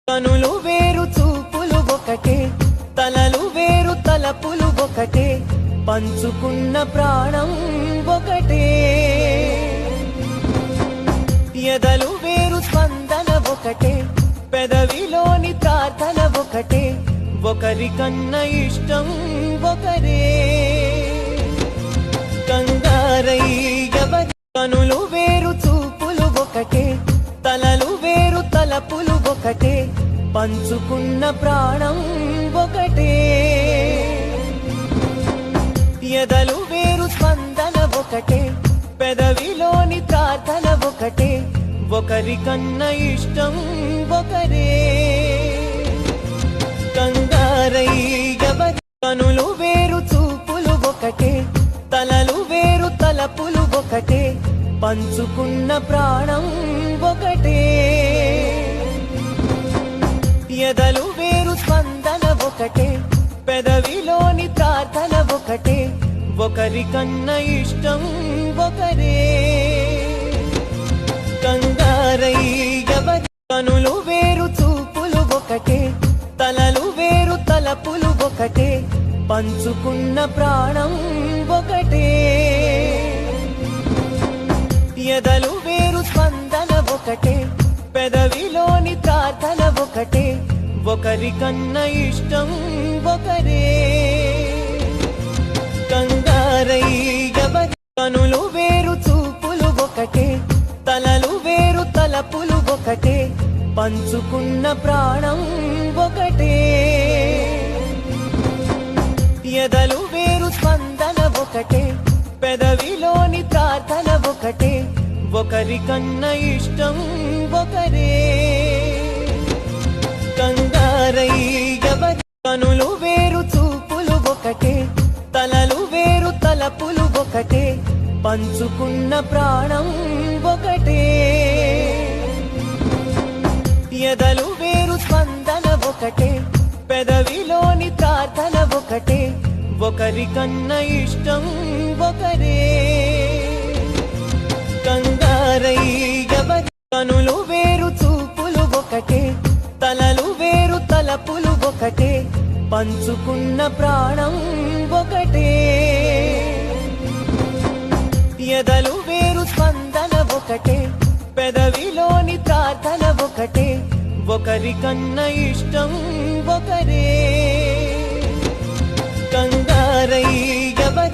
కనులు వేరు చూపులు ఒకటే, తలలు వేరు తలపులు ఒకటే, పంచుకున్న ప్రాణం ఒకటే. ఎదలు వేరు స్పందన ఒకటే, పెదవిలోని ప్రార్థన ఒకటే, ఒకరికన్నా ఇష్టం ఒకరే. కంగారై ఎవరి కనులు వేరు చూపులు ఒకటే, తలలు వేరు తలపులు ఒకటే, పంచుకున్న ప్రాణం ఒకటే. ఎదలు వేరు స్పందన ఒకటే, పెదవిలోని ప్రార్థన ఒకటే, ఒకరికన్నా ఇష్టం ఒకరే. కంగారై ఎవరి కనులు వేరు చూపులు ఒకటే, తలలు వేరు తలపులు ఒకటే, పంచుకున్న ప్రాణం ఒకటే. ఎదలు వేరు స్పందన ఒకటే, పెదవిలోని ప్రార్థన ఒకటే, ఒకరికన్నా ఇష్టం ఒకరే. కంగారై ఎవరి కనులు వేరు చూపులు ఒకటే, తలలు వేరు తలపులు ఒకటే, పంచుకున్న ప్రాణం ఒకటే. ఎదలు వేరు స్పందన ఒకటే, పెదవిలోని ప్రార్థన ఒకటే, ఒకరికన్నా ఇష్టం ఒకరే. కంగారై ఎవరి కనులు వేరు చూపులు ఒకటే, తలలు వేరు తలపులు ఒకటే, పంచుకున్న ప్రాణం ఒకటే. ఎదలు వేరు స్పందన ఒకటే, పెదవిలోని ప్రార్థన ఒకటే, ఒకరికన్నా ఇష్టం ఒకరే. కంగారై ఎవరి కనులు వేరు చూపులు ఒకటే, తలలు వేరు తలపులు ఒకటే, పంచుకున్న ప్రాణం ఒకటే. ఎదలు వేరు స్పందన ఒకటే, పెదవిలోని ప్రార్థన ఒకటే, ఒకరికన్నా ఇష్టం ఒకరే. కంగారై ఎవరి కనులు వేరు చూపులు ఒకటే, తలలు వేరు తలపులు ఒకటే, పంచుకున్న ప్రాణం ఒకటే. ఎదలు వేరు స్పందన ఒకటే, పెదవిలోని ప్రార్థన ఒకటే, ఒకరికన్నా ఇష్టం ఒకరే. కంగారై ఎవరి